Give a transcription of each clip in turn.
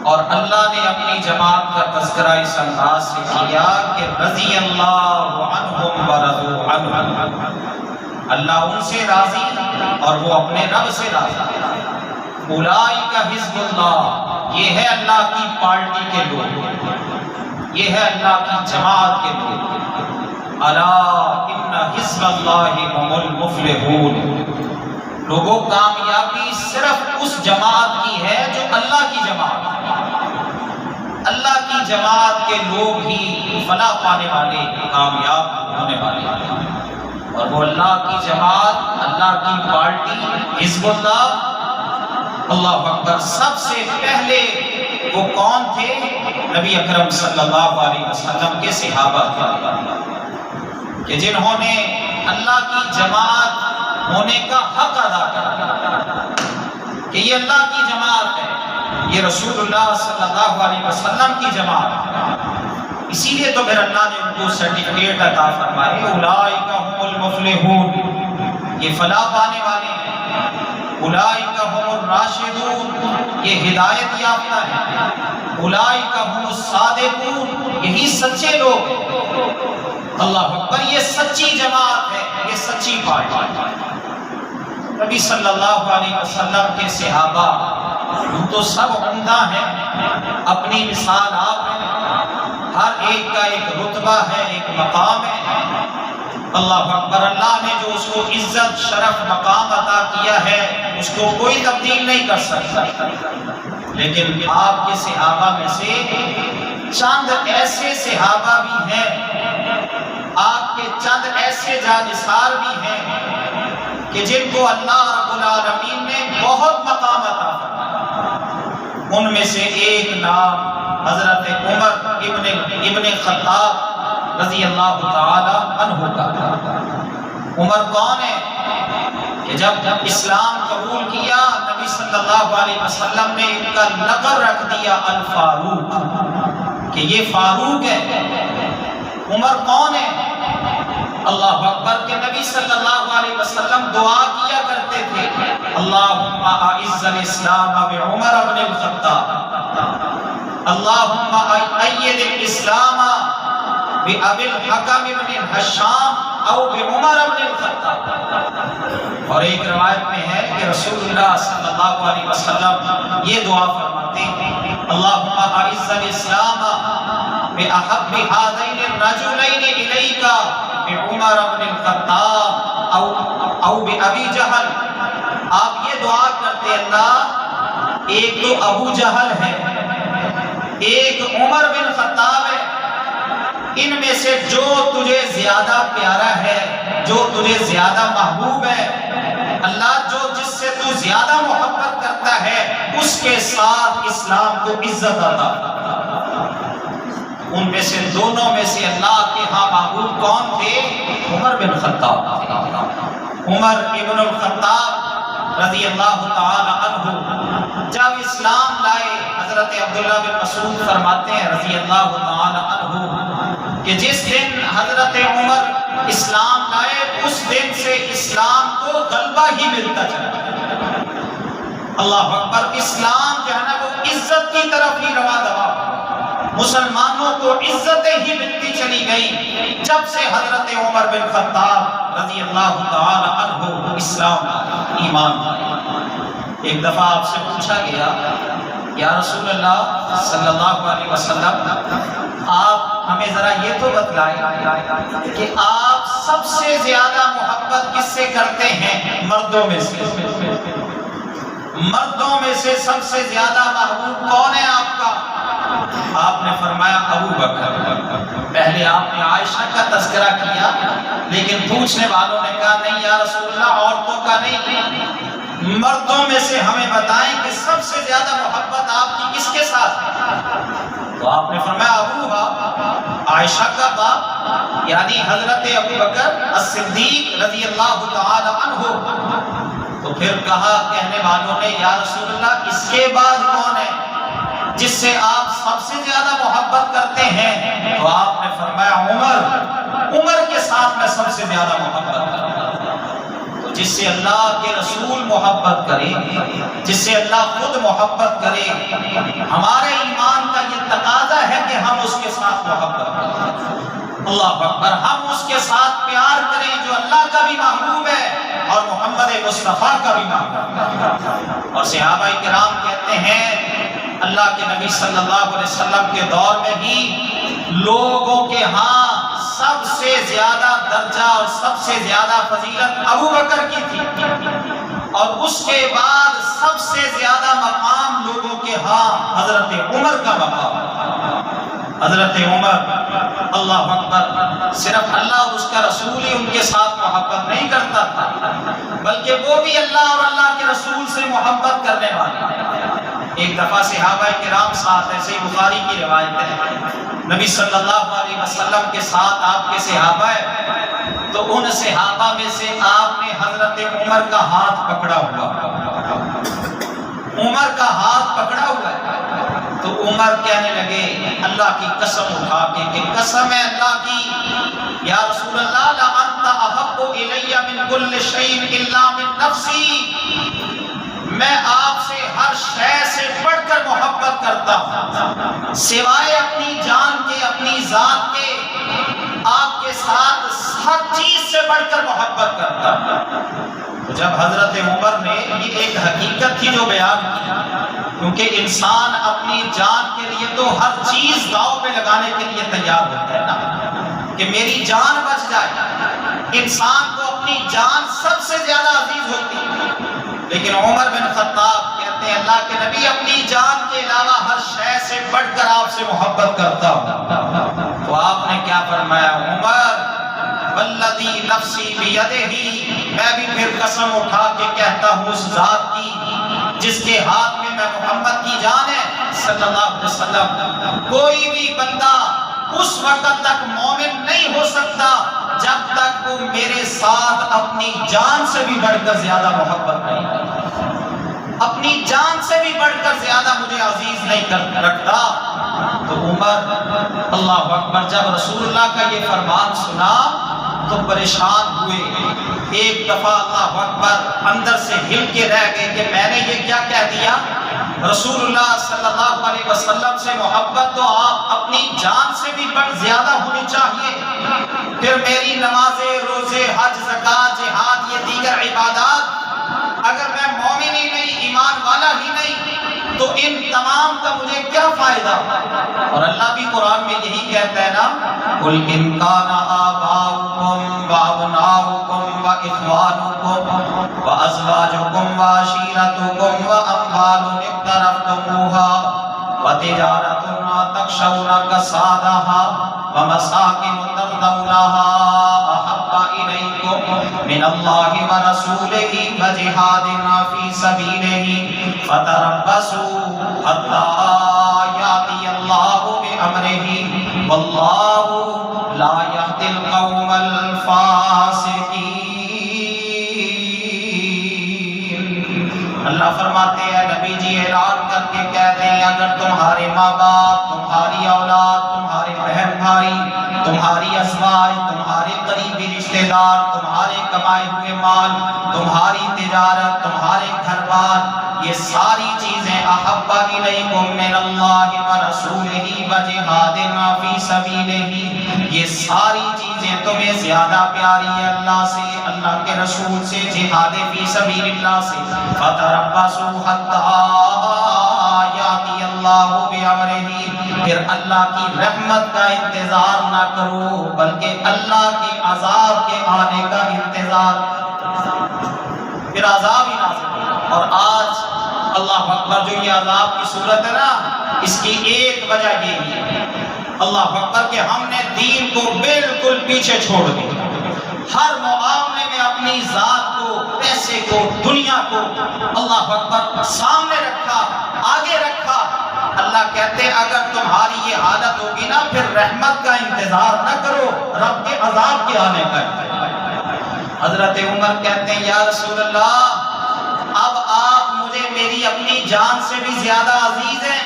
اور اللہ نے اپنی جماعت کا تذکرہ اس انداز سے کیا کہ رضی اللہ عنہم ورضوا عنہ، اللہ ان سے راضی اور وہ اپنے رب سے راضی۔ اولئک حزب اللہ، یہ ہے اللہ کی پارٹی کے لوگ، یہ ہے اللہ کی جماعت کے لوگ۔ الا ان حزب اللہ هم المفلحون، لوگوں کامیابی صرف اس جماعت کی ہے جو اللہ کی جماعت ہے، اللہ کی جماعت کے لوگ ہی فلاح پانے والے، کامیاب ہونے والے، اور وہ اللہ کی جماعت، اللہ کی پارٹی حزب اللہ۔ اللہ اکبر۔ سب سے پہلے وہ کون تھے؟ نبی اکرم صلی اللہ علیہ وسلم کے صحابہ کہ جنہوں نے اللہ کی جماعت ہونے کا حق ادا کیا کہ یہ اللہ کی جماعت ہے، یہ رسول اللہ صلی اللہ علیہ وسلم کی جماعت ہے۔ اسی لیے تو پھر اللہ نے ان کو سرٹیفکیٹ عطا فرمائے، اولئک هم المفلحون، یہ فلاح پانے والے ہیں۔ اولئک هم الراشدون، یہ ہدایت یافتہ ہیں۔ اولئک هم الصادقون، یہی سچے لوگ ہیں۔ اللہ اکبر۔ یہ سچی جماعت ہے، یہ سچی پارٹی۔ نبی صلی اللہ علیہ وسلم کے صحابہ ہم تو سب عمدہ ہیں، اپنی مثال آپ ہیں، ہر ایک کا ایک رتبہ ہے، ایک مقام ہے۔ اللہ اکبر۔ اللہ نے جو اس کو عزت، شرف، مقام عطا کیا ہے اس کو کوئی تبدیل نہیں کر سکتا۔ لیکن آپ کے صحابہ میں سے چند ایسے صحابہ بھی ہیں، آپ کے چند ایسے جانثار بھی ہیں کہ جن کو اللہ رب العالمین نے بہت مقام عطا فرمایا۔ ان میں سے ایک نام حضرت عمر ابن خطاب رضی اللہ تعالی عنہ کا۔ عمر کون ہے کہ جب اسلام قبول کیا نبی صلی اللہ علیہ وسلم نے ان کا لقب رکھ دیا الفاروق، کہ یہ فاروق ہے۔ عمر کون ہے؟ اللہ اکبر۔ کہ نبی صلی اللہ علیہ وسلم دعا کیا کرتے تھے، اللہم اعز الاسلام بعمر بن الخطاب، اللہم اید الاسلام بأبی الحکم بن الحشام او بعمر بن الخطاب۔ اور ایک روایت میں ہے کہ رسول اللہ صلی اللہ علیہ وسلم یہ دعا فرماتے ہیں، اللہم اعز الاسلام بأحب هذین الرجلین الیک بعمر بن الخطاب او بأبی جہل۔ آپ یہ دعا کرتے، اللہ ایک تو ابو جہل ہے، ایک عمر بن خطاب ہے، ان میں سے جو تجھے زیادہ پیارا ہے، جو تجھے زیادہ محبوب ہے، اللہ جو جس سے تو زیادہ محبت کرتا ہے اس کے ساتھ اسلام کو عزت عطا۔ ان میں سے دونوں میں سے اللہ کے ہاں محبوب کون تھے؟ عمر بن خطاب۔ عمر ابن الخطاب رضی اللہ تعالی عنہ جب اسلام لائے، حضرت عبداللہ بن مسعود فرماتے ہیں رضی اللہ تعالی عنہ کہ جس دن حضرت عمر اسلام لائے اس دن سے اسلام کو غلبہ ہی ملتا چلا۔ اللہ اکبر۔ اسلام جو ہے نا وہ عزت کی طرف ہی رواں دوا، مسلمانوں کو عزتیں ہی ملتی چلی گئی جب سے حضرت عمر بن خطاب رضی اللہ تعالی عنہ اسلام ایمان۔ ایک دفعہ آپ سے پوچھا گیا، یا رسول اللہ صلی اللہ علیہ وسلم آپ ہمیں ذرا یہ تو بتلائیں کہ آپ سب سے زیادہ محبت کس سے کرتے ہیں؟ مردوں میں سے، مردوں میں سے سب سے زیادہ محبوب کون ہے آپ کا؟ آپ نے فرمایا ابو بکر۔ پہلے آپ نے عائشہ کا تذکرہ کیا، لیکن پوچھنے والوں نے کہا نہیں یا رسول اللہ عورتوں کا نہیں، مردوں میں سے ہمیں بتائیں کہ سب سے زیادہ محبت آپ کی کس کے ساتھ ہے؟ تو آپ نے فرمایا ابوہا، عائشہ کا باپ یعنی حضرت ابو بکر الصدیق رضی اللہ تعالی عنہ۔ تو پھر کہا کہنے والوں نے یا رسول اللہ اس کے بعد کون ہے جس سے آپ سب سے زیادہ محبت کرتے ہیں؟ تو آپ نے فرمایا عمر، عمر کے ساتھ میں سب سے زیادہ محبت کرتا ہوں۔ تو جس سے اللہ کے رسول محبت کرے، جس سے اللہ خود محبت کرے، ہمارے اس کے ساتھ محبت کریں۔ اللہ اکبر، ہم اس کے ساتھ پیار کریں جو اللہ کا بھی محبوب ہے اور محمد مصطفیٰ کا بھی محبوب ہے۔ اور صحابہ کرام کہتے ہیں اللہ کے نبی صلی اللہ علیہ وسلم کے دور میں ہی لوگوں کے ہاں سب سے زیادہ درجہ اور سب سے زیادہ فضیلت ابو بکر کی تھی، اور اس کے بعد سب سے زیادہ مقام لوگوں کے ہاں حضرت عمر کا مقام۔ حضرت عمر، اللہ اکبر، صرف اللہ اور اس کا رسول ہی ان کے ساتھ محبت نہیں کرتا تھا، بلکہ وہ بھی اللہ اور اللہ کے رسول سے محبت کرنے والے۔ ایک دفعہ صحابہ کرام ساتھ ہیں، صحیح بخاری کی روایت ہے، نبی صلی اللہ علیہ وسلم کے ساتھ آپ کے صحابہ ہیں، تو ان صحابہ میں سے آپ نے حضرت عمر کا ہاتھ پکڑا ہوا، عمر کا ہاتھ پکڑا ہوا ہے۔ تو عمر کہنے لگے اللہ کی قسم اٹھا کے کہ قسم ہے اللہ کی یا رسول اللہ لَأَنْتَ أَحَبُّ إِلَيَّ مِنْ كُلِّ شَيْءٍ إِلَّا مِنْ نَفْسِي، میں آپ سے ہر شے سے بڑھ کر محبت کرتا ہوں، سوائے اپنی جان کے، اپنی ذات کے، آپ کے ساتھ ہر چیز سے بڑھ کر محبت کرتا ہوں۔ تو جب حضرت عمر نے یہ ایک حقیقت تھی جو بیان کی، کیونکہ انسان اپنی جان کے لیے تو ہر چیز داؤ پہ لگانے کے لیے تیار ہوتا ہے نا، کہ میری جان بچ جائے، انسان کو اپنی جان سب سے زیادہ عزیز ہوتی ہے، لیکن عمر بن خطاب کہتے ہیں اللہ کے نبی اپنی جان کے علاوہ ہر شے سے بڑھ کر آپ سے محبت کرتا ہوں۔ تو آپ نے کیا فرمایا، عمر والذی نفسی بیدہ، میں بھی پھر قسم اٹھا کے کہتا ہوں اس ذات کی جس کے ہاتھ میں محمد کی جان ہے صلی اللہ علیہ وسلم، کوئی بھی بندہ اس وقت تک مومن نہیں ہو سکتا جب تک وہ میرے ساتھ اپنی جان سے بھی بڑھ کر زیادہ محبت نہیں کرتا، اپنی جان سے بھی بڑھ کر زیادہ مجھے عزیز نہیں رکھتا۔ تو عمر، اللہ اکبر، جب رسول اللہ کا یہ فرمان سنا تو پریشان ہوئے، ایک دفعہ اللہ اکبر اندر سے ہل کے رہ گئے کہ میں نے یہ کیا کہہ دیا، رسول اللہ صلی اللہ علیہ وسلم سے محبت تو آپ اپنی جان سے بھی بڑھ زیادہ ہونی چاہیے، پھر میری نمازیں، روزے، حج، زکوٰۃ، جہاد، یہ دیگر عبادات اگر میں مومن ہی نہیں، ایمان والا ہی نہیں، تو ان تمام کا مجھے کیا فائدہ؟ اور اللہ بھی قرآن میں یہی کہتا ہے نا، قُلْ إِنْ كَانَ آبَاؤُكُمْ وَأَبْنَاؤُكُمْ وَإِخْوَانُكُمْ وَأَزْوَاجُكُمْ وَعَشِيرَتُكُمْ وَأَمْوَالٌ اقْتَرَفْتُمُوهَا وَتِجَارَةٌ تَخْشَوْنَ كَسَادَهَا وَمَسَاكِنُ تَرْضَوْنَهَا أَحَبَّ إِلَيْكُمْ مِنَ اللَّهِ وَرَسُولِهِ وَجِهَادٍ فِي سَبِيلِهِ فَتَرَبَّصُوا حَتَّى يَأْتِيَ اللَّهُ بِأَمْرِهِ وَاللَّهُ لَا يَهْدِي الْقَوْمَ الْفَاسِقِينَ۔ اللہ فرماتے ہیں نبی جی اعلان کر کے کہہ دیں اگر تمہارے ماں باپ، تمہاری اولاد، تمہارے بہن بھائی، تمہاری ازواج، تمہارے قریبی رشتہ دار، تمہارے کمائے ہوئے مال، تمہاری تجارت، تمہارے گھر بار، یہ ساری چیزیں احب الیکم من اللہ ورسولہ وجہاد فی سبیلہ، یہ ساری چیزیں تمہیں زیادہ پیاری ہے اللہ سے، اللہ کے رسول سے، جہاد فی سبیل اللہ سے، فتربصوا حتی یاتی اللہ بامرہ، پھر اللہ کی رحمت کا انتظار نہ کرو بلکہ اللہ کے عذاب کے آنے کا انتظار، پھر عذاب ہی نازل ہو۔ اور آج اللہ اکبر جو یہ عذاب کی صورت ہے نا، اس کی ایک وجہ یہ ہے اللہ اکبر کہ ہم نے دین کو بالکل پیچھے چھوڑ دیا، ہر معاملے میں اپنی ذات کو، پیسے کو، دنیا کو اللہ اکبر سامنے رکھا، آگے رکھا۔ اللہ کہتے ہیں اگر تمہاری یہ حالت ہوگی نا پھر رحمت کا انتظار نہ کرو، رب کے عذاب کے آنے کا انتظار۔ حضرت عمر کہتے ہیں یا رسول اللہ اب آپ مجھے میری اپنی جان سے بھی زیادہ عزیز ہیں،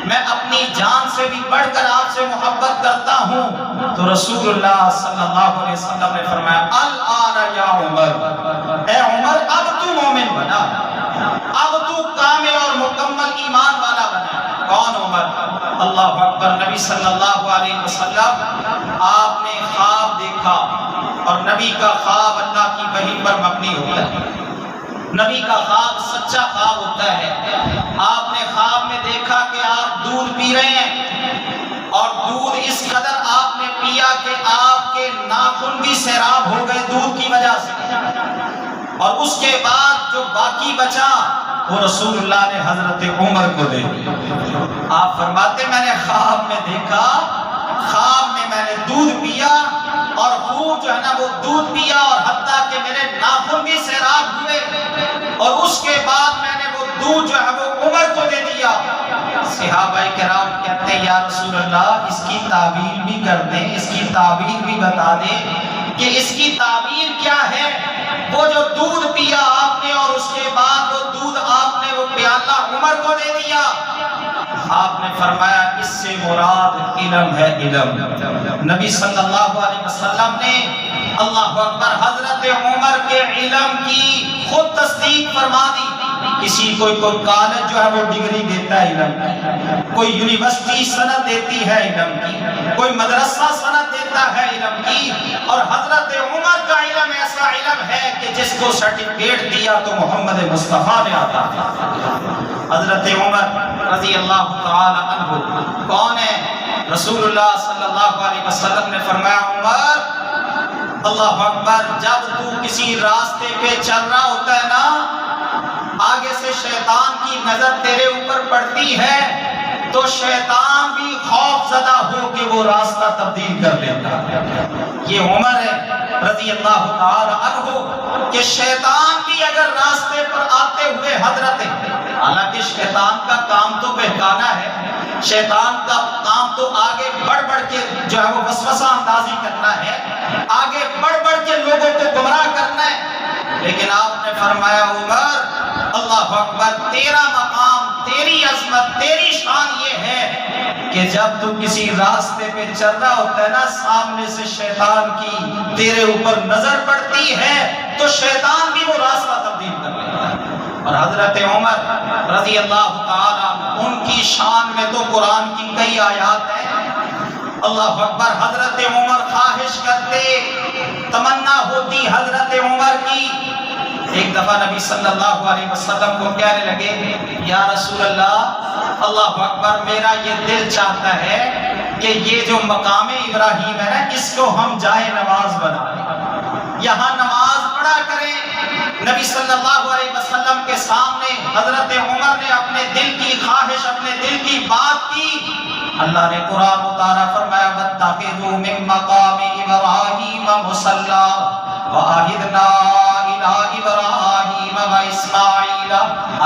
میں اپنی جان سے بھی بڑھ کر آپ سے محبت کرتا ہوں۔ تو رسول اللہ صلی اللہ علیہ وسلم نے فرمایا الآن یا عمر، اے عمر اب تو مومن بنا، اب تو کامل اور مکمل ایمان والا بنا۔ کون عمر؟ اللہ اکبر، نبی صلی اللہ علیہ وسلم آپ نے خواب دیکھا، اور نبی کا خواب اللہ کی وحی پر مبنی ہوتا ہے، نبی کا خواب سچا خواب ہوتا ہے۔ آپ نے خواب میں دیکھا کہ آپ دودھ پی رہے ہیں، اور دودھ اس قدر آپ نے پیا کہ آپ کے ناخن بھی سیراب ہو گئے دودھ کی وجہ سے، اور اس کے بعد جو باقی بچا وہ رسول اللہ نے حضرت عمر کو دے دیا۔ آپ فرماتے میں نے خواب میں دیکھا، خواب میں میں نے دودھ پیا، اور خوب جو ہے نا وہ دودھ پیا، اور حتیٰ کہ میرے ناخن بھی سیراب ہوئے، اور اس کے بعد میں نے وہ دودھ جو ہے وہ عمر کو دے دیا۔ صحابہ کرام کہتے ہیں یا رسول اللہ اس کی تعبیر بھی کر دیں، اس کی تعبیر بھی بتا دیں کہ اس کی تعبیر کیا ہے؟ وہ جو دودھ پیا آپ نے، اور اس کے بعد وہ دودھ آپ نے وہ پیالہ عمر کو دے دیا۔ آپ نے فرمایا اس سے مراد علم ہے، علم۔ نبی صلی اللہ علیہ وسلم نے اللہ اکبر حضرت عمر کے علم کی خود تصدیق فرما دی۔ کسی کوئی کالج جو ہے وہ ڈگری دیتا ہے علم کی، کوئی یونیورسٹی سند دیتی ہے علم کی، کوئی مدرسہ سند دیتا ہے علم کی، اور حضرت عمر کا علم ایسا علم ہے کہ جس کو سرٹیفکیٹ دیا تو محمد مصطفیٰ نے آتا ہے۔ حضرت عمر رضی اللہ تعالی عنہ کون ہے؟ رسول اللہ صلی اللہ علیہ وسلم نے فرمایا عمر اللہ اکبر، جب تو کسی راستے پہ چل رہا ہوتا ہے نا، آگے سے شیطان کی نظر تیرے اوپر پڑتی ہے تو شیطان بھی خوف زدہ ہو کے وہ راستہ تبدیل کر لیتا ہے۔ یہ عمر ہے رضی اللہ تعالی عنہ کہ شیطان بھی اگر راستے پر آتے ہوئے حضرت، حالانکہ شیطان کا کام تو بہکانا ہے، شیطان کا کام تو آگے بڑھ بڑھ کے جو ہے وہ وسوسہ اندازی کرنا ہے، آگے بڑھ بڑھ کے لوگوں کو گمراہ کرنا ہے، لیکن آپ نے فرمایا عمر اللہ اکبر، تیرا مقام، تیری عظمت، تیری شان یہ ہے کہ جب تو کسی راستے پہ چل رہا ہوتا ہے نا، سامنے سے شیطان کی تیرے اوپر نظر پڑتی ہے تو شیطان بھی وہ راستہ تبدیل کر لیتا ہے۔ اور حضرت عمر رضی اللہ تعالیٰ ان کی شان میں تو قرآن کی کئی آیات ہیں۔ اللہ اکبر، حضرت عمر خواہش کرتے، تمنا ہوتی حضرت عمر کی، ایک دفعہ نبی صلی اللہ علیہ وسلم کو کہنے لگے یا رسول اللہ، اللہ اکبر، میرا یہ دل چاہتا ہے کہ یہ جو مقام ابراہیم ہے نا، اس کو ہم جائے نماز بنائیں، یہاں نماز پڑھا کریں۔ نبی صلی اللہ علیہ وسلم کے سامنے حضرت عمر نے اپنے دل کی خواہش، اپنے دل کی بات کی۔ اللہ نے قرآن اتارا، فرمایا وَاتَّخِذُوا مِن مَّقَامِ إِبْرَاهِيمَ مُصَلًّى وَعَهِدْنَا إِلَىٰ إِبْرَاهِيمَ وَإِسْمَاعِيلَ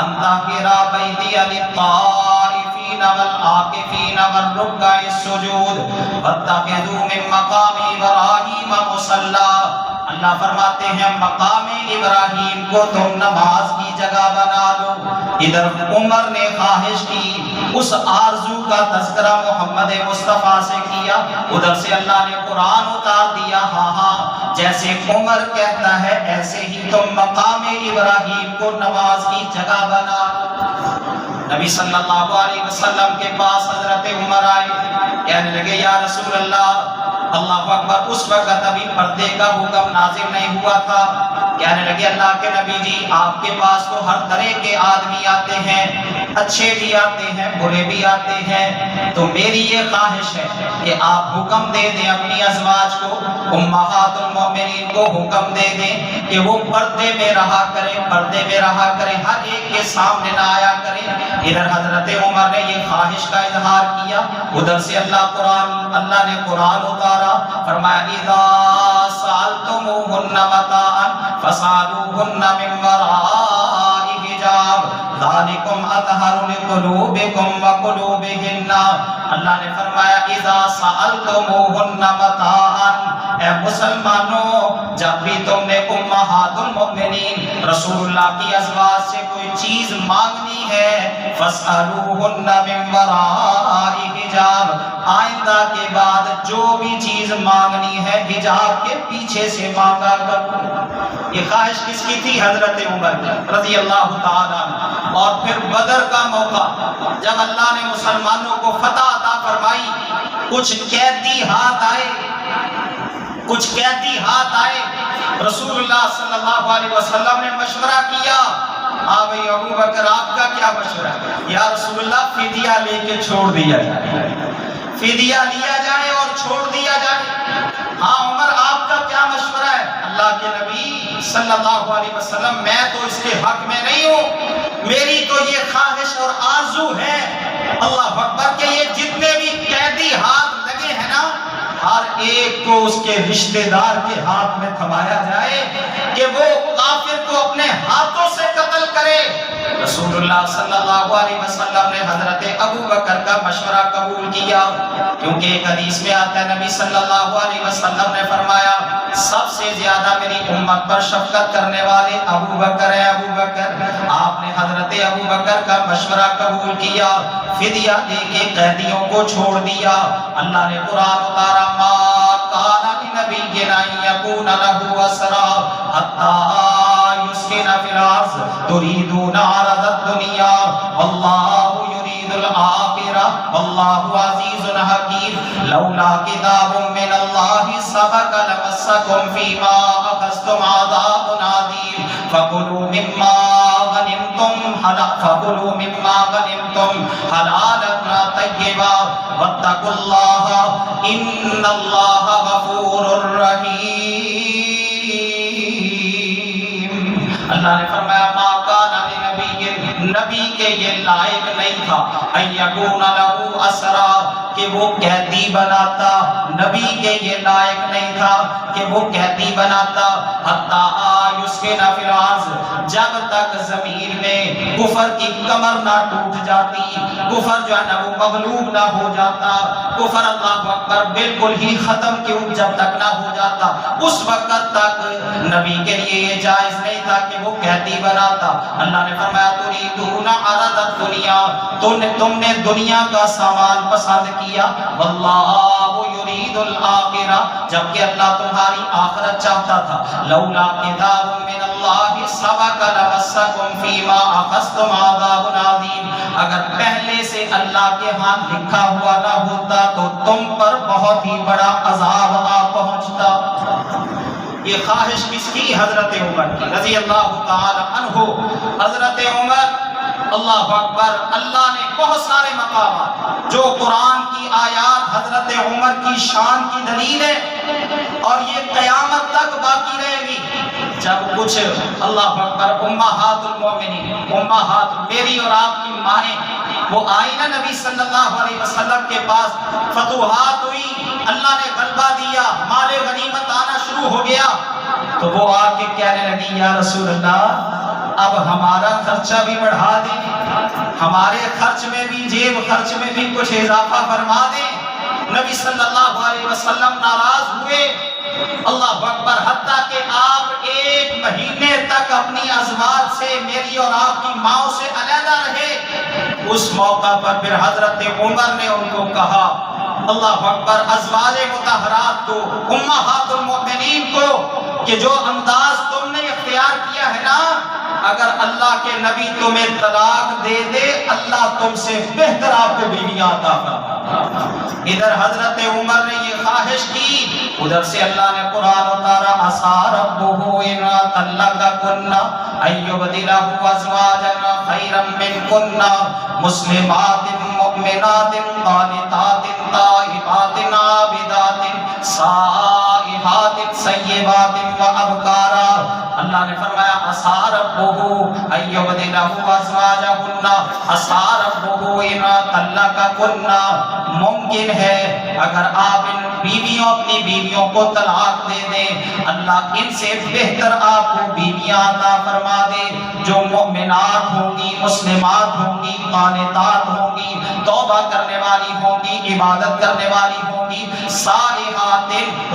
أَن طَهِّرَا بَيْتِيَ لِلطَّائِفِينَ وَالْعَاكِفِينَ وَالرُّكَّعِ السُّجُودِ وَاتَّخِذُوا مِن مَّقَامِ إِبْرَاهِيمَ مُصَلًّى۔ اللہ فرماتے ہیں مقام ابراہیم کو تم نماز کی جگہ بنا لو۔ ادھر عمر نے خواہش کی، اس آرزو کا تذکرہ محمد مصطفیٰ سے کیا، ادھر سے اللہ نے قرآن اتار دیا، ہاں ہاں جیسے عمر کہتا ہے ایسے ہی تم مقام ابراہیم کو نماز کی جگہ بنا لو۔ نبی صلی اللہ علیہ وسلم کے پاس حضرت عمر آئے، کہنے لگے یا رسول اللہ، اللہ اکبر، اس وقت ابھی پردے کا حکم نازل نہیں ہوا تھا، کہنے لگے اللہ کے نبی جی، آپ کے پاس تو ہر طرح کے آدمی آتے ہیں، اچھے بھی آتے ہیں، برے بھی آتے ہیں، تو میری یہ خواہش ہے کہ آپ حکم دے دیں اپنی ازواج کو، امہات المؤمنین کو حکم دے دیں کہ وہ پردے میں رہا کریں، پردے میں رہا کریں، ہر ایک کے سامنے نہ آیا کریں۔ ادھر حضرت عمر نے یہ خواہش کا اظہار کیا، ادھر سے اللہ نے قرآن اتارا، فرمایا اذا سألتموهن متاعا فاسألوهن من وراء حجاب ذالکم اطہر لقلوبکم وقلوبہن۔ اللہ نے فرمایا اذا سألتموهن متاعا، اے مسلمانوں، جب بھی تم نے امہات المؤمنین رسول اللہ کی ازواج سے کوئی چیز مانگنی ہے، فاسألوهن من وراء حجاب، آئندہ کے بعد جو بھی چیز مانگنی ہے حجاب کے پیچھے سے مانگا کرو۔ یہ خواہش کس کی تھی؟ حضرت عمر رضی اللہ تعالیٰ عنہ۔ اور پھر بدر کا موقع جب اللہ نے مسلمانوں کو فتح عطا فرمائی، کچھ قیدی ہاتھ آئے، رسول اللہ صلی اللہ علیہ وسلم نے مشورہ کیا، بھائی ابو بکر آپ کا کیا مشورہ ہے؟ یا رسول اللہ فدیہ لے کے چھوڑ دیا جائے، فدیہ لیا جائے اور چھوڑ دیا جائے۔ ہاں عمر آپ کا کیا مشورہ ہے؟ اللہ کے نبی صلی اللہ علیہ وسلم میں تو اس کے حق میں نہیں ہوں، میری تو یہ خواہش اور آرزو ہے اللہ اکبر کہ یہ جتنے بھی قیدی ہاتھ لگے ہیں نا، ہر ایک کو اس کے رشتہ دار کے ہاتھ میں تھمایا جائے کہ وہ کافر کو اپنے ہاتھوں سے قتل کرے۔ رسول اللہ صلی اللہ علیہ وسلم نے حضرت ابو بکر کا مشورہ قبول کیا، کیونکہ ایک حدیث میں آتا ہے نبی صلی اللہ علیہ وسلم نے فرمایا سب سے زیادہ میری امت پر شفقت کرنے والے ابو بکر ہیں، ابو بکر۔ آپ نے حضرت ابو بکر کا مشورہ قبول کیا، فدیہ دے کے قیدیوں کو چھوڑ دیا۔ اللہ نے قرآن اتارا ما کان لنبی ان یکون لہ اسری حتی یسکن فی الارض تریدون عرض الدنیا واللہ یرید الآخرہ واللہ عزیز حکیم لولا کتاب من اللہ سبق لمسکم فیما اخذتم عذاب عظیم فکلوا مما غنمتم حلالا طیبا واتقوا اللہ ان اللہ غفور رحیم۔ اللہ نے فرمایا ما کان لنبی، نبی کے یہ لائق نہیں تھا ان یکون لہ اسری کہ وہ قیدی بناتا، نبی کے یہ لائق نہیں تھا کہ وہ قیدی بناتا حتی یسکن فی الارض، جب تک زمین میں کفر کی کمر نہ ٹوٹ جاتی، کفر جو ہے نا وہ مغلوب نہ ہو جاتا، کفر اللہ اکبر بالکل ہی ختم کیوں جب تک نہ ہو جاتا، اس وقت تک نبی کے لیے یہ جائز نہیں تھا کہ وہ قیدی بناتا۔ اللہ نے فرمایا تریدون عرض الدنیا، تم نے دنیا کا سامان پسند کیا، واللہ یرید الآخرہ، جبکہ اللہ تمہاری آخرت چاہتا تھا۔ لولا کتاب من اللہ سبق لمسکم فیما اخذتم عذاب عظیم، اگر پہلے سے اللہ کے ہاں لکھا ہوا نہ ہوتا تو تم پر بہت ہی بڑا عذاب آ پہنچتا۔ یہ خواہش کس کی؟ حضرت عمر کی رضی اللہ تعالی عنہ۔ حضرت عمر اللہ اکبر، اللہ نے بہت سارے مقامات جو قرآن کی آیات حضرت عمر کی شان کی دلیل ہے اور یہ قیامت تک باقی رہے گی۔ جب کچھ اللہ اکبر امہات المومنین، امہات میری اور آپ کی مائیں، وہ آئی نا نبی صلی اللہ علیہ وسلم کے پاس، فتوحات ہوئی، اللہ نے غلبہ دیا، مال غنیمت آنا شروع ہو گیا، تو وہ آ کے کہنے لگی یا رسول اللہ اب ہمارا خرچہ بھی بڑھا دیں، ہمارے خرچ میں بھی، جیب خرچ میں بھی کچھ اضافہ فرما دیں۔ نبی صلی اللہ علیہ وسلم ناراض ہوئے، اللہ اکبر، حتیٰ کہ آپ 1 مہینے تک اپنی ازواج سے، میری اور آپ کی ماؤں سے علیحدہ رہے۔ اس موقع پر پھر حضرت عمر نے ان کو کہا، اللہ اکبر، ازواج مطہرات کو، امہات المؤمنین کو، کہ جو انداز تم نے اختیار کیا ہے نا، اگر اللہ کے نبی تمہیں طلاق دے دے، اللہ تم سے بہتر آپ کو بیویاں عطا فرمائے۔ ادھر حضرت عمر نے یہ خواہش کی، ادھر سے اللہ نے قرآن اتارا عسیٰ ربہ ان طلقکن ان یبدلہ ازواجا خیرا منکن مسلمات مؤمنات قانتات تائبات عابدات سائحات سیبات وابکارا۔ اللہ نے فرمایا عسیٰ ربہ ان یبدلہ ازواجہن، عسیٰ ربہ ان طلقکن، ممکن ہے اگر آپ ان بیویوں، اپنی بیویوں کو طلاق دے دیں، اللہ ان سے بہتر آپ کو بیویاں عطا فرما دے جو مؤمنات ہوں گی، مسلمات ہوں گی، قانتات ہوں گی، توبہ کرنے والی ہوں گی، عبادت کرنے والی ہوں گی، صالحات،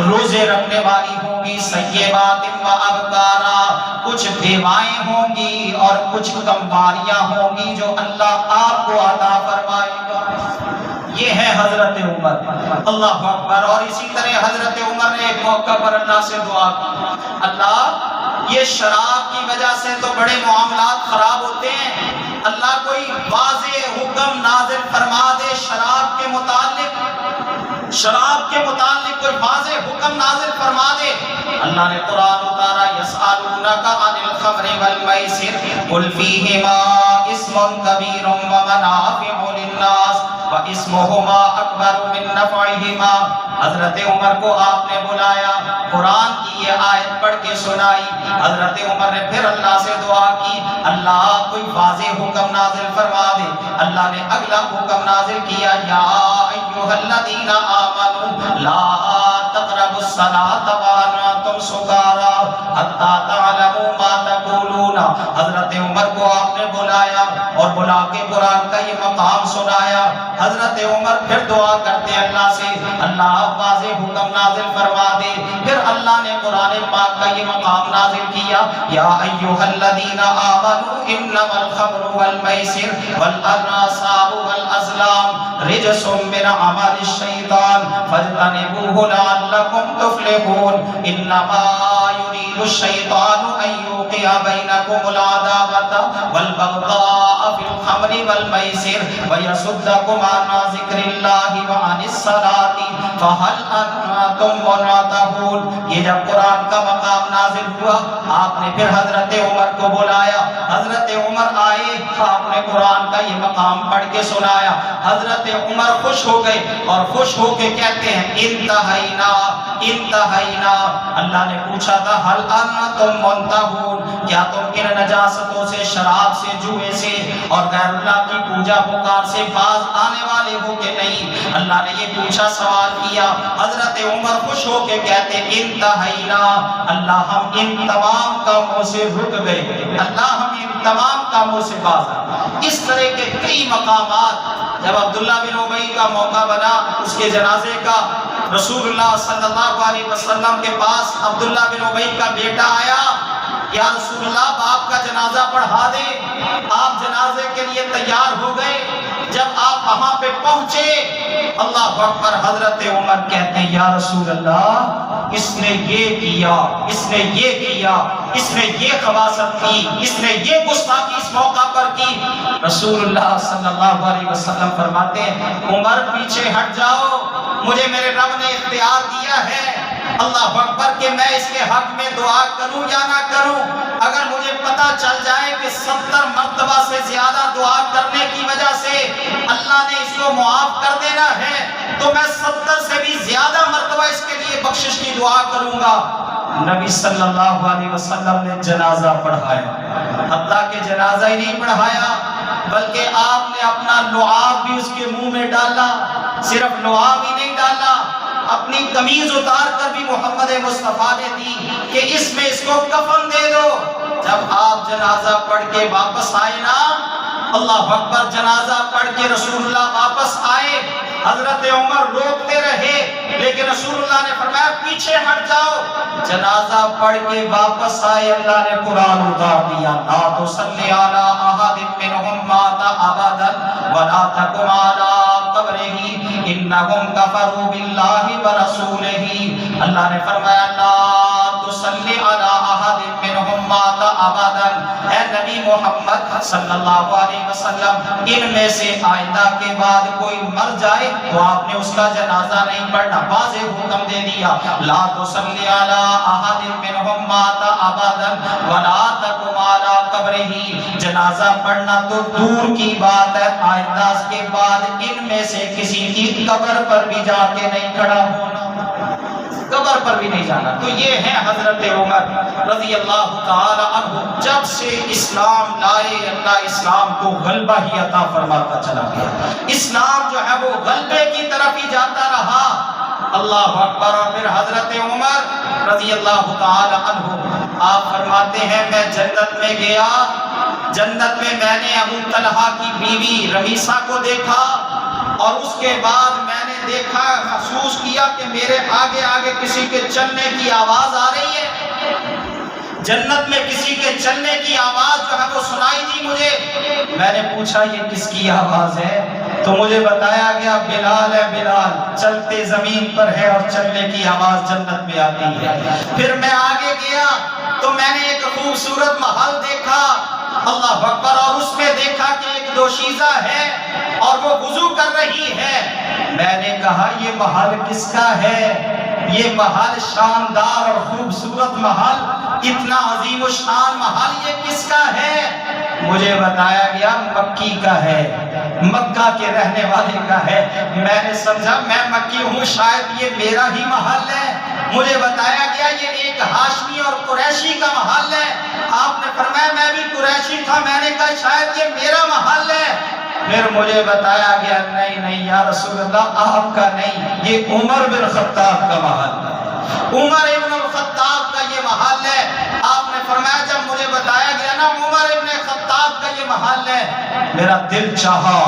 روزے رکھنے والی ہوں گی، سیبات و ابکارا، کچھ بیوائیں ہوں گی اور کچھ کمواریاں ہوں گی جو اللہ آپ کو عطا فرمائے گا۔ یہ ہے حضرت عمر، اللہ اکبر۔ اور اسی طرح حضرت عمر نے ایک موقع پر اللہ سے دعا کی، اللہ یہ شراب کی وجہ سے تو بڑے معاملات خراب ہوتے ہیں۔ اللہ کوئی واضح حکم نازل فرما دے شراب کے متعلق کوئی واضح حکم نازل فرما دے۔ اللہ نے قرآن اتارا یسألونک عن الخمر والمیسر قل فیہما اسم کبیر ومنافع للناس واسمہما اکبر من نفعہما۔ حضرت عمر کو آپ نے بلایا، قرآن کی یہ آیت پڑھ کے سنائی۔ حضرت عمر نے پھر اللہ سے دعا کی، اللہ کوئی واضح حکم نازل فرما دے۔ اللہ نے اگلا حکم نازل کیا، یا ایھا الذین آمنوا لا تقربوا الصلاۃ وانتم سکارى حتی تعلموا ما تقولون۔ حضرت عمر کو آپ نے بلایا اور بلا کے قرآن کا یہ مقام سنایا۔ حضرت عمر پھر دعا کرتے اللہ سے، اللہ واضح حکم نازل فرما دے۔ پھر اللہ نے قرآن پاک کا یہ مقام نازل کیا، یا ایھا الذین آمنوا انما الخمر والمیسر والانصاب والازلام رجس من عمل الشیطان فاجتنبوه لعلکم تفلحون۔ انما یرید الشیطان ان یوقع بینکم العداوة والبغضاء فی الخمر والمیسر ویصدکم عن ذکر اللہ وعن الصلاۃ فہل انتم منتہون۔ یہ جب قرآن کا مقام نازل ہوا، آپ نے پھر حضرت عمر کو بلایا۔ حضرت عمر آئے، آپ نے قرآن کا یہ مقام پڑھ کے سنایا۔ حضرت عمر خوش ہو گئے اور خوش ہو کے کہتے ہیں انتہینا انتہینا۔ اللہ نے پوچھا تھا حل انتم منتہون، کیا تم ان نجاستوں سے، شراب سے، جوئے سے اور غیر اللہ کی پوجا پکار سے باز آنے والے ہو کہ نہیں؟ اللہ نے یہ پوچھا، سوال کیا۔ حضرت عمر خوش ہو کے کہتے انتہینا، اللہ ہم ان تمام کاموں سے رک گئے، اللہ ہم ان تمام کاموں سے باز آئے۔ اس طرح کے کئی مقامات جب عبداللہ بن ابی کا موقع بنا، اس کے جنازے کا، رسول اللہ صلی اللہ علیہ وسلم کے پاس عبداللہ بن ابی کا بیٹا آیا، یا رسول اللہ باپ کا جنازہ پڑھا دے۔ آپ جنازے کے لیے تیار ہو گئے، جب آپ وہاں پہ پہنچے، اللہ اکبر، حضرت عمر کہتے ہیں یا رسول اللہ اس نے یہ کیا، اس نے یہ کیا، اس نے یہ خباثت کی، اس نے یہ گستاخی اس موقع پر کی۔ رسول اللہ صلی اللہ علیہ وسلم فرماتے ہیں عمر پیچھے ہٹ جاؤ، مجھے میرے رب نے اختیار دیا ہے اللہ اکبر کہ میں اس کے حق میں دعا کروں یا نہ کروں۔ اگر مجھے پتہ چل جائے کہ 70 مرتبہ سے زیادہ دعا کرنے کی وجہ سے اللہ نے اس کو معاف کر دینا ہے تو میں 70 سے بھی زیادہ مرتبہ اس کے لیے بخشش کی دعا کروں گا۔ نبی صلی اللہ علیہ وسلم نے جنازہ پڑھایا، حتیٰ کہ جنازہ ہی نہیں پڑھایا بلکہ آپ نے اپنا لعاب بھی اس کے منہ میں ڈالا۔ صرف لعاب ہی نہیں ڈالا، اپنی قمیض اتار کر بھی محمد مصطفیٰ نے دی کہ اس میں اس کو کفن دے دو۔ جب آپ جنازہ پڑھ کے واپس آئے نا، اللہ اکبر، جنازہ پڑھ کے رسول اللہ واپس آئے، حضرت عمر روکتے رہے لیکن رسول اللہ نے فرمایا پیچھے ہٹ جاؤ۔ جنازہ پڑھ کے واپس آئے، اللہ نے قرآن اتار دیا، لا تصلی علی احد منہم مات ابدا ولا تقم علی قبرہ انہم کفروا باللہ ورسولہ۔ اللہ نے فرمایا لا تصلی علی احد منہم مات ابدا، اے نبی محمد صلی اللہ علیہ وسلم ان میں سے آئندہ کے بعد کوئی مر جائے تو آپ نے اس کا جنازہ نہیں پڑھنا، واضح حکم دے دیا، لا تصلی علی احد منہم مات ابدا ولا تقم علی قبرہ۔ جنازہ پڑھنا تو دور کی بات ہے، آئندہ اس کے بعد ان میں سے کسی کی قبر پر بھی جا کے نہیں کھڑا ہونا، قبر پر بھی نہیں جانا۔ تو یہ ہے حضرت عمر رضی اللہ تعالی عنہ، جب سے اسلام لائے اللہ اسلام کو غلبہ ہی عطا فرماتا چلا گیا، اسلام جو ہے وہ غلبے کی طرف ہی جاتا رہا۔ اللہ اکبر۔ اور پھر حضرت عمر رضی اللہ تعالی عنہ آپ فرماتے ہیں میں جنت میں گیا، جنت میں میں نے ابو طلحہ کی بیوی رمیسہ کو دیکھا اور اس کے بعد میں نے دیکھا، محسوس کیا کہ میرے آگے آگے کسی کے چلنے کی آواز آ رہی ہے، جنت میں کسی کے چلنے کی آواز جو ہے وہ سنائی دی مجھے۔ میں نے پوچھا یہ کس کی آواز ہے تو مجھے بتایا گیا بلال ہے، بلال چلتے زمین پر ہے اور چلنے کی آواز جنت میں آتی ہے۔ پھر میں آگے گیا، تو میں نے ایک خوبصورت محل دیکھا، اللہ اکبر، اور اس میں دیکھا کہ ایک دوشیزہ ہے اور وہ وضو کر رہی ہے۔ میں نے کہا یہ محل کس کا ہے؟ یہ محل شاندار اور خوبصورت محل، اتنا عظیم و شان محل یہ کس کا ہے؟ مجھے بتایا گیا مکی کا ہے، مکہ کے رہنے والے کا ہے۔ میں نے سمجھا میں مکی ہوں، شاید یہ میرا ہی محل ہے۔ مجھے بتایا گیا یہ ایک ہاشمی اور قریشی کا محل ہے۔ آپ نے فرمایا میں بھی قریشی تھا، میں نے کہا شاید یہ میرا محل ہے۔ پھر مجھے بتایا گیا نہیں نہیں یا رسول اللہ آپ کا نہیں، یہ عمر بن خطاب کا محل ہے، عمر ابن الخطاب کا یہ محل ہے۔ آپ نے فرمایا جب مجھے بتایا گیا نا عمر ابن خطاب کا یہ محل ہے، میرا دل چاہا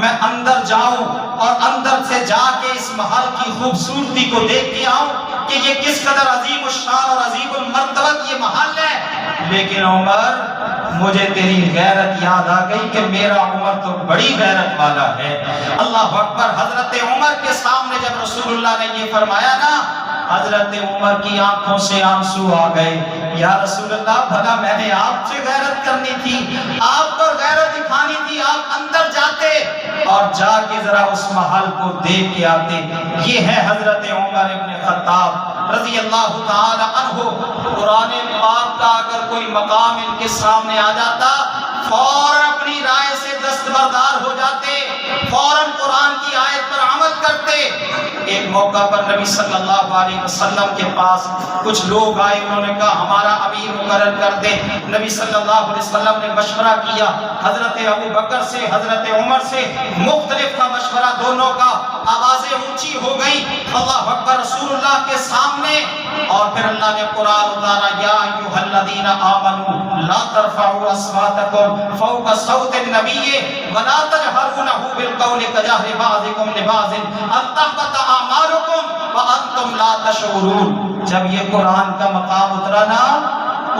میں اندر جاؤں اور اندر سے جا کے اس محل کی خوبصورتی کو دیکھ کے آؤں کہ یہ کس قدر عظیم الشان اور عظیم المرتبت یہ محل ہے۔ لیکن عمر مجھے تیری غیرت یاد آ گئی کہ میرا عمر تو بڑی غیرت والا ہے۔ اللہ اکبر، حضرت عمر کے سامنے جب رسول اللہ نے یہ فرمایا نا، حضرت عمر کی آنکھوں سے آنسو آ گئے۔ یا رسول اللہ بھلا میں نے آپ سے غیرت کرنی تھی، آپ پر غیرت دکھانی تھی، آپ اندر جاتے اور جا کے ذرا اس محل کو دیکھ کے آتے۔ یہ ہے حضرت عمر ابن خطاب رضی اللہ تعالی عنہ۔ قرآن پاک کا اگر کوئی مقام ان کے سامنے آ جاتا فوراً اپنی رائے سے دستبردار ہو جاتے، فوراً قرآن کی آیت پر عمل کرتے۔ ایک موقع پر نبی صلی اللہ علیہ وسلم کے پاس کچھ لوگ آئے، انہوں نے کہا ہمارا امیر مقرر کر دے۔ نبی صلی اللہ علیہ وسلم نے مشورہ کیا حضرت ابو بکر سے، حضرت عمر سے، مختلف تھا مشورہ دونوں کا، آوازیں اونچی ہو گئی اللہ اکبر رسول اللہ کے سامنے، اور پھر اللہ نے قرآن اتارا یا ایھا الذین آمنوا لا ترفعوا اصواتکم فوق صوت النبی ولا تجہروا لہ بالقول کجہر بعضکم لبعض ان تحبط اعمالکم وانتم لا تشعرون۔ جب یہ قرآن کا مقام اترا نا،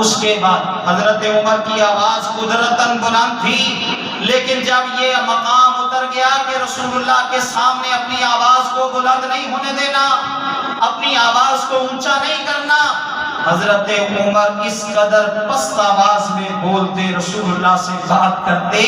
اس کے بعد حضرت عمر کی آواز قدرتاً بلند تھی، لیکن جب یہ مقام اتر گیا کہ رسول اللہ کے سامنے اپنی آواز کو بلند نہیں ہونے دینا، اپنی آواز کو اونچا نہیں کرنا، حضرت عمر اس قدر پست آواز میں بولتے، رسول اللہ سے بات کرتے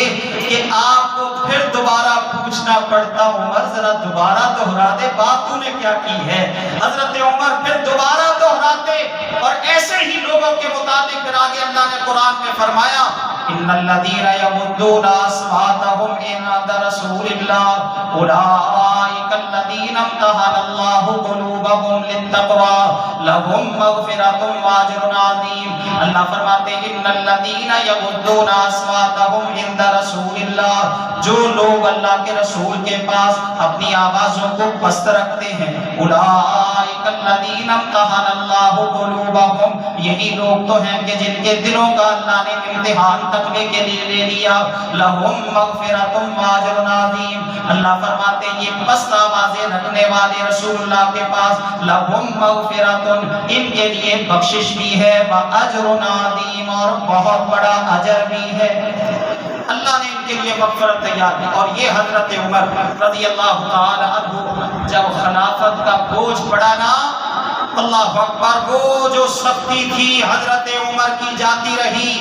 کہ آپ کو پھر دوبارہ پوچھنا پڑتا عمر ذرا دوبارہ دہرا دے بات تو نے کیا کی ہے۔ حضرت عمر پھر دوبارہ دہراتے، اور ایسے ہی لوگوں کے متعلق پھر آگے اللہ نے قرآن میں فرمایا ان الذین یغضون اصواتهم عند رسول اللہ اولئک الذین امتحن اللہ قلوبهم للتقوی لهم مغفرۃ واجر عظیم۔ اللہ فرماتے ہیں ان الذین یغضون اصواتهم عند رسول اللہ، جو لوگ اللہ کے رسول کے پاس اپنی آوازوں کو پست رکھتے ہیں، اولئک الذین امتحن اللہ قلوبهم، یہی لوگ تو ہیں کہ جن کے دلوں کا اللہ نے امتحان تقوی کے لیے لے لیا، لہم مغفرۃ واجر عظیم۔ اللہ فرماتے ہیں یہ پست آوازیں رکھنے والے رسول اللہ کے پاس لہم مغفرۃ، ان کے لیے بخشش بھی ہے، واجر عظیم، اور بہت بڑا اجر بھی ہے۔ اللہ نے ان کے لیے مغفرت تیار کی۔ اور یہ حضرت عمر رضی اللہ تعالی عنہ جب خلافت کا بوجھ پڑا نا، اللہ اکبر، وہ جو سختی تھی حضرت عمر کی جاتی رہی۔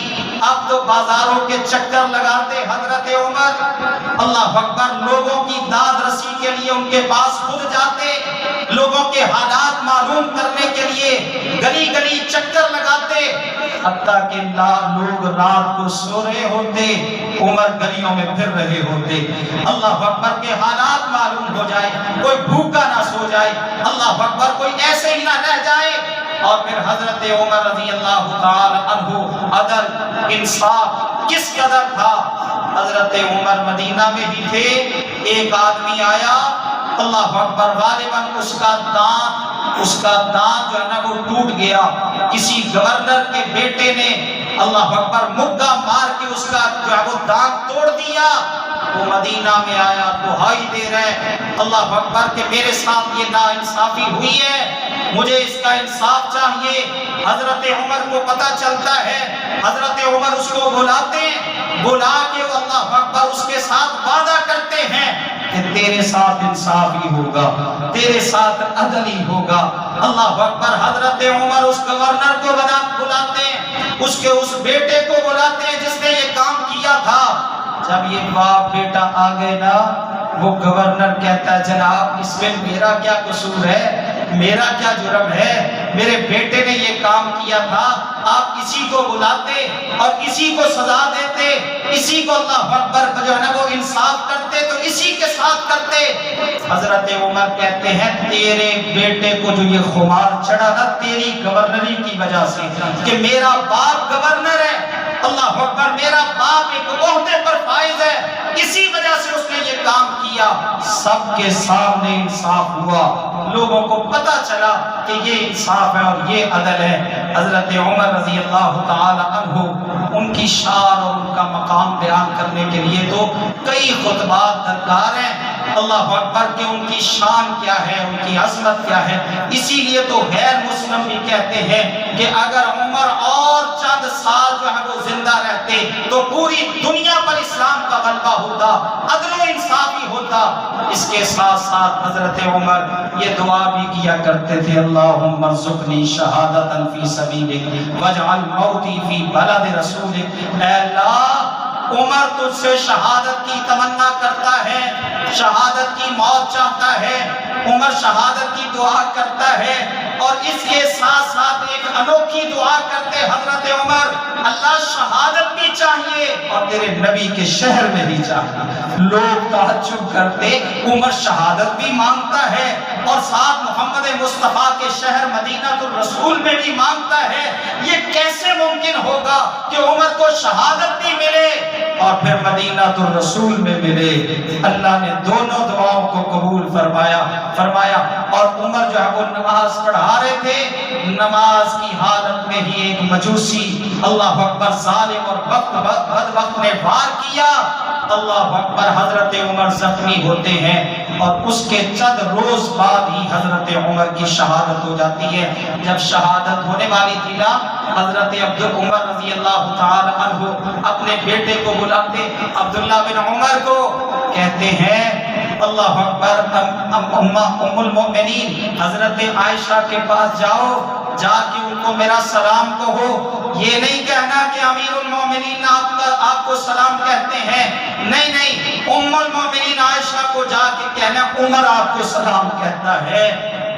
اب تو بازاروں کے چکر لگاتے حضرت عمر، اللہ اکبر، لوگوں کی داد رسی کے لیے ان کے پاس خود جاتے، لوگوں کے حالات معلوم کرنے کے لیے گلی گلی چکر لگاتے، حتیٰ کہ لوگ رات کو سو رہے ہوتے، عمر گلیوں میں پھر رہے ہوتے، اللہ اکبر کے حالات معلوم ہو جائے، کوئی بھوکا نہ سو جائے، اللہ اکبر، کوئی ایسے ہی نہ رہ جائے۔ اور پھر حضرت عمر رضی اللہ تعالی عنہ عدل انصاف کس قدر تھا۔ حضرت عمر مدینہ میں ہی تھے، ایک آدمی آیا، اللہ اکبر، غالباً اس کا دانت جو ہے نا وہ ٹوٹ گیا، کسی گورنر کے بیٹے نے اللہ اکبر مگا مار کے اس کا جو ہے وہ دانت توڑ دیا۔ وہ مدینہ میں آیا، دہائی دے رہے اللہ اکبر کہ میرے ساتھ یہ ناانصافی ہوئی ہے، مجھے اس کا انصاف چاہیے۔ حضرت عمر کو پتہ چلتا ہے، حضرت عمر اس کو بلاتے ہیں، بلا کے وہ اللہ اکبر اس کے ساتھ وعدہ کرتے ہیں کہ تیرے ساتھ انصاف ہی ہوگا، تیرے ساتھ عدل ہی ہوگا۔ اللہ اکبر۔ حضرت عمر اس گورنر کو بلاتے ہیں، اس بیٹے کو بلاتے ہیں جس نے یہ کام کیا تھا۔ جب یہ باپ بیٹا آ گئے نا، وہ گورنر کہتا ہے جناب اس میں میرا کیا قصور ہے، میرا کیا جرم ہے، میرے بیٹے نے یہ کام کیا تھا، آپ اسی کو بلاتے اور اسی کو سزا دیتے، اسی کو اللہ اکبر جو ہے نا وہ انصاف کرتے تو اسی کے ساتھ کرتے۔ حضرت عمر کہتے ہیں تیرے بیٹے کو جو یہ خمار چڑھا نا تیری گورنری کی وجہ سے، کہ میرا باپ گورنر ہے، اللہ اکبر، میرا باپ ایک عہدے پر فائز ہے، اسی وجہ سے اس نے یہ کام کیا۔ سب کے سامنے انصاف ہوا، لوگوں کو پتہ چلا کہ یہ انصاف ہے اور یہ عدل ہے۔ حضرت عمر رضی اللہ تعالی عنہ ان کی شان اور ان کا مقام بیان کرنے کے لیے تو کئی خطبات درکار ہیں۔ اللہ اکبر کہ ان کی شان کیا ہے، ان کی عظمت کیا ہے۔ اسی لیے تو غیر مسلم بھی کہتے ہیں کہ اگر عمر اور چند سال جو ہے وہ زندہ رہتے تو پوری دنیا پر اسلام کا غلبہ ہوتا، عدل و انصافی ہوتا۔ اس کے ساتھ ساتھ حضرت عمر یہ دعا بھی کیا کرتے تھے، اللہم ارزقنی شہادتا فی سبیلک واجعل موتی فی بلد رسولک۔ اے اللہ عمر تجھ سے شہادت کی تمنا کرتا ہے، شہادت کی موت چاہتا ہے، عمر شہادت کی دعا کرتا ہے، اور اس کے ساتھ ساتھ ایک انوکھی دعا کرتے حضرت عمر، اللہ شہادت بھی چاہیے اور تیرے نبی کے شہر میں بھی چاہیے۔ لوگ تعجب کرتے عمر شہادت بھی مانگتا ہے اور ساتھ محمد مصطفیٰ کے شہر مدینہ الرسول میں بھی مانگتا ہے، یہ کیسے ممکن ہوگا کہ عمر کو شہادت بھی ملے اور پھر مدینہ الرسول میں ملے؟ اللہ نے دونوں دعاؤں کو قبول فرمایا اور عمر جو ہے وہ نماز پڑھا رہے تھے، نماز کی حالت میں ہی ایک مجوسی اللہ اکبر ظالم اور بدبخت نے وار کیا۔ اللہ اکبر، حضرت عمر زخمی ہوتے ہیں اور اس کے چند روز بعد ہی حضرت عمر کی شہادت ہو جاتی ہے۔ جب شہادت ہونے والی تھی نا، حضرت عمر رضی اللہ تعالی عنہ اپنے بیٹے کو بلاتے، عبداللہ بن عمر کو، کہتے ہیں اللہ اکبر ام المؤمنین حضرت عائشہ کے پاس جاؤ، جا کے ان کو میرا سلام کہو۔ یہ نہیں کہنا کہ امیر المومنین آپ کو سلام کہتے ہیں، نہیں، ام المومنین عائشہ کو جا کے کہنا عمر آپ کو سلام کہتا ہے،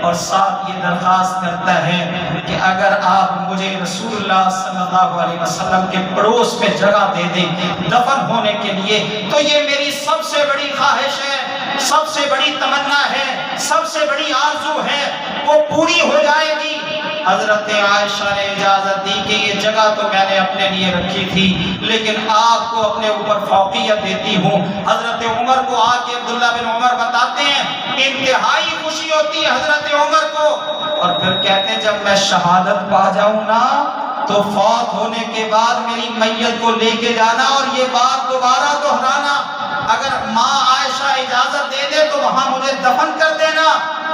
اور ساتھ یہ درخواست کرتا ہے کہ اگر آپ مجھے رسول اللہ صلی اللہ علیہ وسلم کے پڑوس میں جگہ دے دیں دفن ہونے کے لیے تو یہ میری سب سے بڑی خواہش ہے، سب سے بڑی تمنا ہے، سب سے بڑی آرزو ہے، وہ پوری ہو جائے گی۔ حضرت عائشہ نے اجازت دی کہ یہ جگہ تو میں نے اپنے لیے رکھی تھی لیکن آپ کو اپنے اوپر فوقیت دیتی ہوں۔ حضرت عمر کو آ کے عبداللہ بن عمر بتاتے ہیں، انتہائی خوشی ہوتی ہے حضرت عمر کو، اور پھر کہتے ہیں جب میں شہادت پا جاؤں نا تو فوت ہونے کے بعد میری میت کو لے کے جانا اور یہ بات دوبارہ دہرانا، اگر ماں عائشہ اجازت دے دے تو وہاں مجھے دفن کر دینا،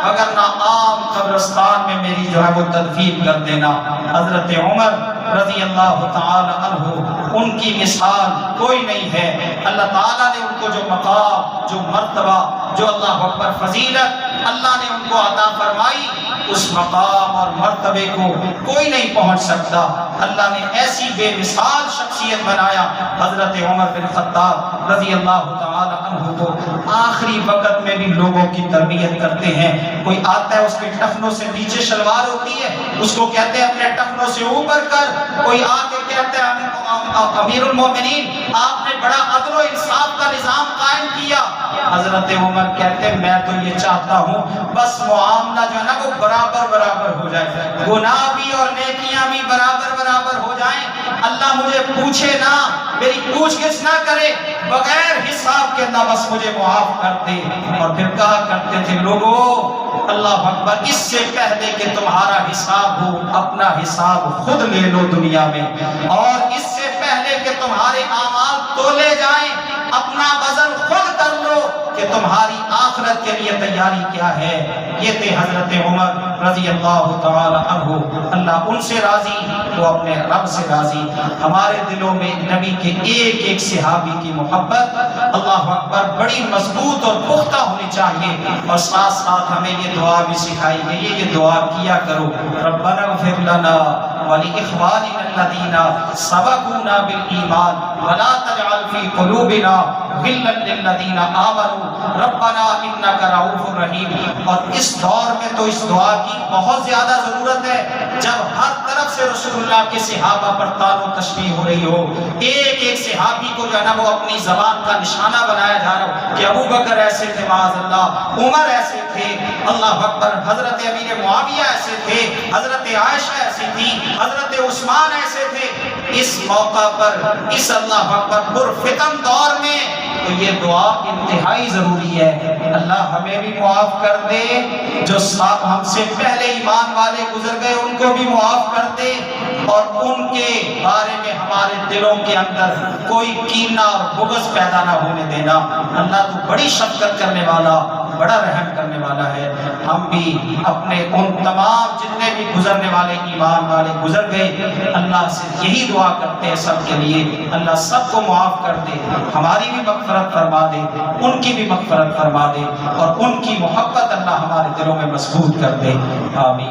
اگر نہ عام قبرستان میں میری جو ہے وہ تدفین کر دینا۔ حضرت عمر رضی اللہ تعالی عنہ ان کی مثال کوئی نہیں ہے۔ اللہ تعالیٰ نے ان کو جو مقام، جو مرتبہ، جو اللہ اکبر فضیلت اللہ نے ان کو عطا فرمائی، اس مقام اور مرتبے کو کوئی نہیں پہنچ سکتا۔ اللہ نے ایسی بے مثال شخصیت بنایا حضرت عمر بن خطاب رضی اللہ تعالی عنہ کو، آخری وقت میں بھی لوگوں کی تربیت کرتے ہیں۔ کوئی آتا ہے اس کے ٹخنوں سے نیچے شلوار ہوتی ہے، اس کو کہتے ہیں اپنے ٹخنوں سے اوپر کر، کوئی آ کے کہتا ہے امیر المومنین آپ نے بڑا عدل و انصاف کا نظام قائم کیا۔ حضرت عمر کہتے ہیں میں تو یہ چاہتا ہوں بس معاملہ جو ہے نا وہ برابر ہو جائے، گناہ بھی اور نیکیاں بھی برابر ہو جائیں، اللہ مجھے پوچھے نہ، میری پوچھ گچھ نہ کرے، بغیر حساب کے اللہ بس مجھے معاف کر دے۔ اور پھر کہا کرتے تھے لوگوں اللہ اکبر، اس سے پہلے کہ تمہارا حساب ہو اپنا حساب خود لے لو دنیا میں، اور اس سے پہلے کہ تمہارے اعمال تولے جائیں اپنا وزن خود کر لو کہ تمہاری آخرت کے لیے تیاری کیا ہے۔ یہ تھے حضرت عمر رضی اللہ تعالی عنہ، اللہ ان سے راضی، وہ اپنے رب سے راضی۔ ہمارے دلوں میں نبی کے ایک ایک صحابی کی محبت، اللہ اکبر، بڑی مضبوط اور پختہ ہونی چاہیے، اور ساتھ ساتھ ہمیں یہ دعا بھی سکھائی گئی ہے، یہ دعا کیا کرو، ربنا اغفر لنا ولاخواننا الذین سبقونا بالایمان ولا تجعل فی قلوبنا غلا للذین آمنوا ربنا انک رؤوف رحیم۔ اور اس دور میں تو اس دعا کی بہت زیادہ ضرورت ہے، جب ہر طرف سے رسول اللہ کے صحابہ پر طعن و تشبیہ ہو رہی ہو، ایک ایک صحابی کو جو ہے نا وہ اپنی زبان کا نشانہ بنایا جا رہا ہو کہ ابو بکر ایسے تھے معاذ اللہ، عمر ایسے تھے، اللہ اکبر، حضرت امیر معاویہ ایسے تھے، حضرت عائشہ ایسی تھی، حضرت عثمان ایسے تھے۔ اس موقع پر، اس اللہ اکبر پرفتن دور میں تو یہ دعا انتہائی ضروری ہے۔ اللہ ہمیں بھی معاف کر دے، جو ہم سے پہلے ایمان والے گزر گئے ان کو بھی معاف کر دے، اور ان کے بارے میں ہمارے دلوں کے اندر کوئی کینہ اور بغض پیدا نہ ہونے دینا۔ اللہ تو بڑی شفقت کرنے والا، بڑا رحم کرنے والا ہے۔ ہم بھی اپنے ان تمام جتنے بھی گزرنے والے ایمان والے گزر گئے، اللہ سے یہی دعا کرتے ہیں سب کے لیے، اللہ سب کو معاف کر دے، ہماری بھی مغفرت فرما دے، ان کی بھی مغفرت فرما دے، اور ان کی محبت اللہ ہمارے دلوں میں مضبوط کر دے، آمین۔